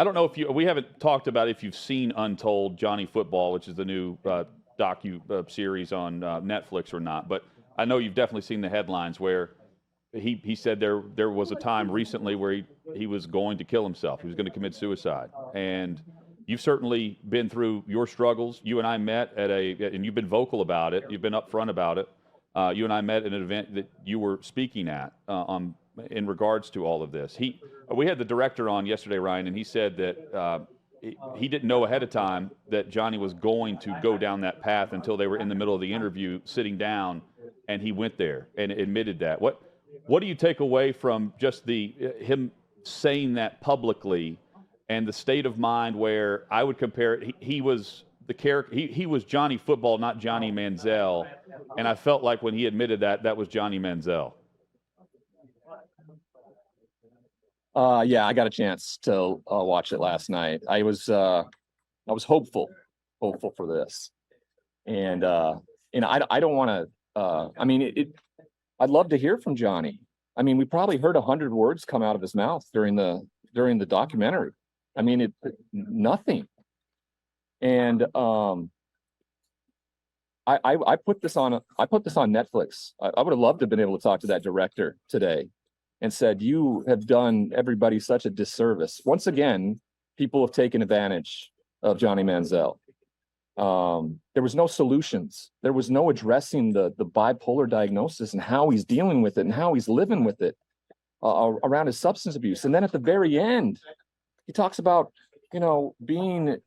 I don't know if we haven't talked about if you've seen Untold Johnny Football, which is the new series on Netflix or not, but I know you've definitely seen the headlines where he said there was a time recently where he was going to kill himself. He was going to commit suicide. And you've certainly been through your struggles. You and I met and you've been vocal about it. You've been upfront about it. You and I met at an event that you were speaking at in regards to all of this. We had the director on yesterday, Ryan, and he said that he didn't know ahead of time that Johnny was going to go down that path until they were in the middle of the interview, sitting down, and he went there and admitted that. What do you take away from just him saying that publicly, and the state of mind where I would compare it? He was the character. He was Johnny Football, not Johnny Manziel, and I felt like when he admitted that was Johnny Manziel. Yeah, I got a chance to watch it last night. I was hopeful for this, and I don't want to. I mean, I'd love to hear from Johnny. I mean, we probably heard 100 words come out of his mouth during the documentary. I mean, nothing. And I put this on Netflix. I would have loved to have been able to talk to that director today and said, you have done everybody such a disservice. Once again, people have taken advantage of Johnny Manziel. There was no solutions. There was no addressing the bipolar diagnosis and how he's dealing with it and how he's living with it around his substance abuse. And then at the very end, he talks about, being,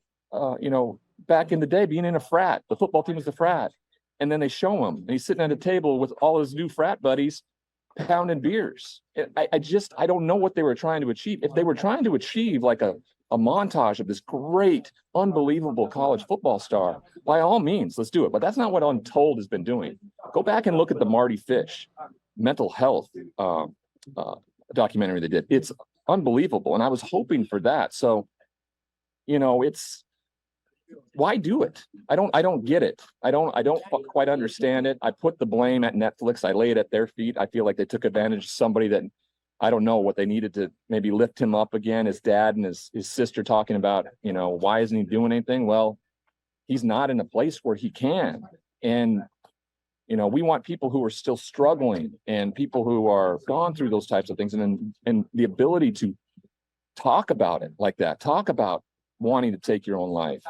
back in the day, being in a frat. The football team was the frat. And then they show him, and he's sitting at a table with all his new frat buddies pounding beers. I don't know what they were trying to achieve. If they were trying to achieve like a montage of this great, unbelievable college football star, by all means, let's do it. But that's not what Untold has been doing. Go back and look at the Marty Fish mental health documentary they did. It's unbelievable. And I was hoping for that. So, why do it? I don't get it. I don't quite understand it. I put the blame at Netflix. I lay it at their feet. I feel like they took advantage of somebody that I don't know what they needed to maybe lift him up again. His dad and his sister talking about, why isn't he doing anything? Well, he's not in a place where he can. And, we want people who are still struggling and people who are gone through those types of things. And the ability to talk about it like that, talk about wanting to take your own life,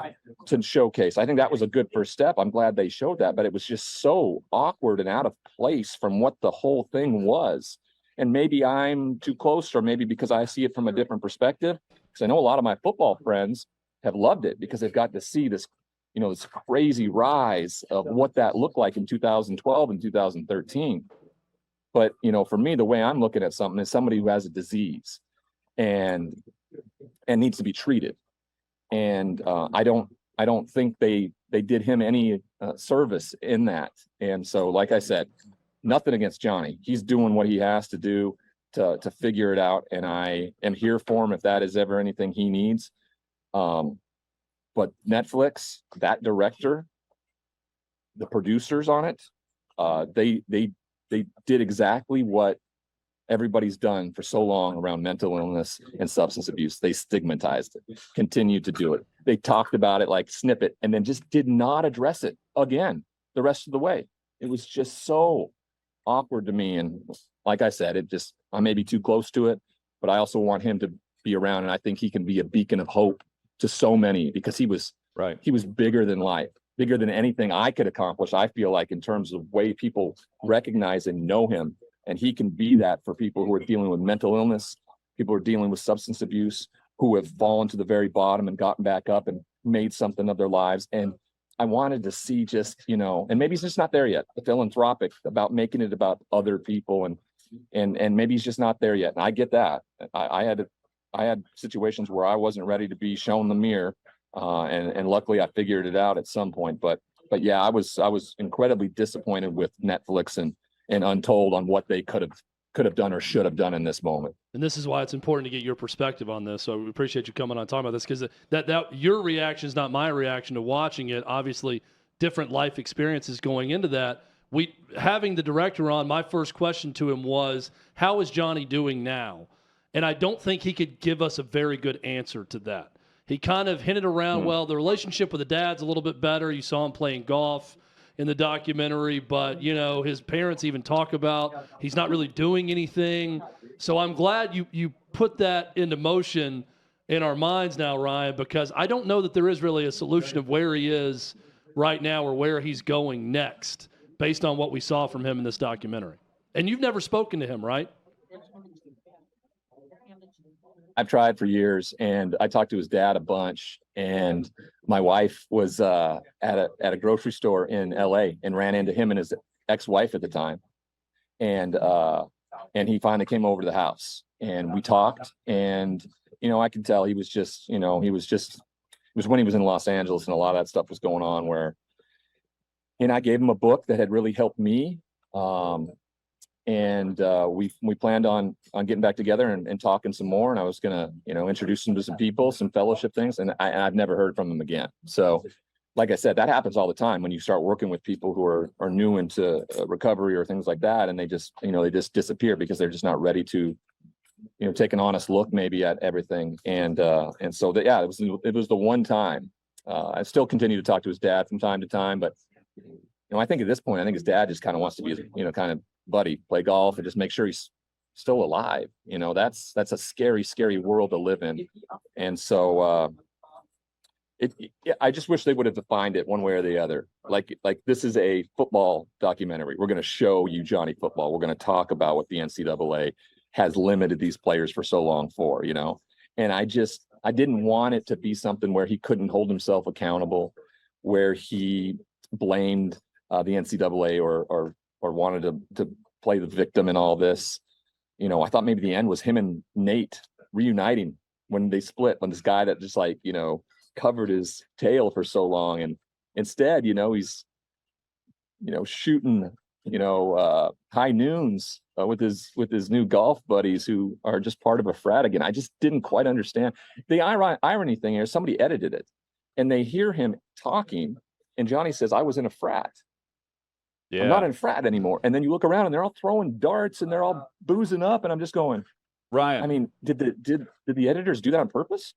to showcase. I think that was a good first step. I'm glad they showed that, but it was just so awkward and out of place from what the whole thing was. And maybe I'm too close, or maybe because I see it from a different perspective, because I know a lot of my football friends have loved it because they've got to see this, this crazy rise of what that looked like in 2012 and 2013. But, for me, the way I'm looking at something is somebody who has a disease and needs to be treated. And I don't think they did him any service in that. And so, like I said, nothing against Johnny. He's doing what he has to do to figure it out. And I am here for him if that is ever anything he needs. But Netflix, that director, the producers on it, they did exactly what everybody's done for so long around mental illness and substance abuse. They stigmatized it, continued to do it. They talked about it like snippet, and then just did not address it again the rest of the way. It was just so awkward to me. And like I said, I may be too close to it, but I also want him to be around. And I think he can be a beacon of hope to so many, because he was bigger than life, bigger than anything I could accomplish, I feel like, in terms of way people recognize and know him. And he can be that for people who are dealing with mental illness, people who are dealing with substance abuse, who have fallen to the very bottom and gotten back up and made something of their lives. And I wanted to see just, and maybe he's just not there yet, the philanthropic, about making it about other people. And maybe he's just not there yet. And I get that. I had situations where I wasn't ready to be shown the mirror. And luckily I figured it out at some point. But yeah, I was incredibly disappointed with Netflix and Untold on what they could have done or should have done in this moment. And this is why it's important to get your perspective on this. So we appreciate you coming on and talking about this, because that your reaction is not my reaction to watching it. Obviously, different life experiences going into that. Having the director on, my first question to him was, how is Johnny doing now? And I don't think he could give us a very good answer to that. He kind of hinted around, well, the relationship with the dad's a little bit better. You saw him playing golf in the documentary, but, you know, his parents even talk about he's not really doing anything. So I'm glad you put that into motion in our minds now, Ryan, because I don't know that there is really a solution of where he is right now or where he's going next based on what we saw from him in this documentary. And you've never spoken to him, right? I've tried for years, and I talked to his dad a bunch, and my wife was at a grocery store in LA and ran into him and his ex-wife at the time. And he finally came over to the house and we talked, and, you know, I could tell he was just, you know, it was when he was in Los Angeles and a lot of that stuff was going on where, and I gave him a book that had really helped me. And we planned on getting back together and talking some more. And I was gonna, you know, introduce him to some people, some fellowship things, and I've never heard from him again. So, like I said, that happens all the time when you start working with people who are new into recovery or things like that, and they just, you know, they just disappear because they're just not ready to, you know, take an honest look maybe at everything. And so that, yeah, it was the one time. I still continue to talk to his dad from time to time, but, you know, I think at this point, I think his dad just kind of wants to be, you know, kind of buddy, play golf and just make sure he's still alive. You know, that's a scary world to live in. And so I just wish they would have defined it one way or the other. Like this is a football documentary. We're going to show you Johnny football. We're going to talk about what the NCAA has limited these players for so long for, you know. And I didn't want it to be something where he couldn't hold himself accountable, where he blamed the NCAA or wanted to play the victim in all this. You know, I thought maybe the end was him and Nate reuniting when they split, when this guy that just, like, you know, covered his tail for so long. And instead, you know, he's, you know, shooting, you know, high noons with his new golf buddies who are just part of a frat again. I just didn't quite understand. The irony thing is somebody edited it and they hear him talking and Johnny says, I was in a frat. Yeah. I'm not in a frat anymore. And then you look around and they're all throwing darts and they're all boozing up. And I'm just going, Ryan, I mean, did the editors do that on purpose?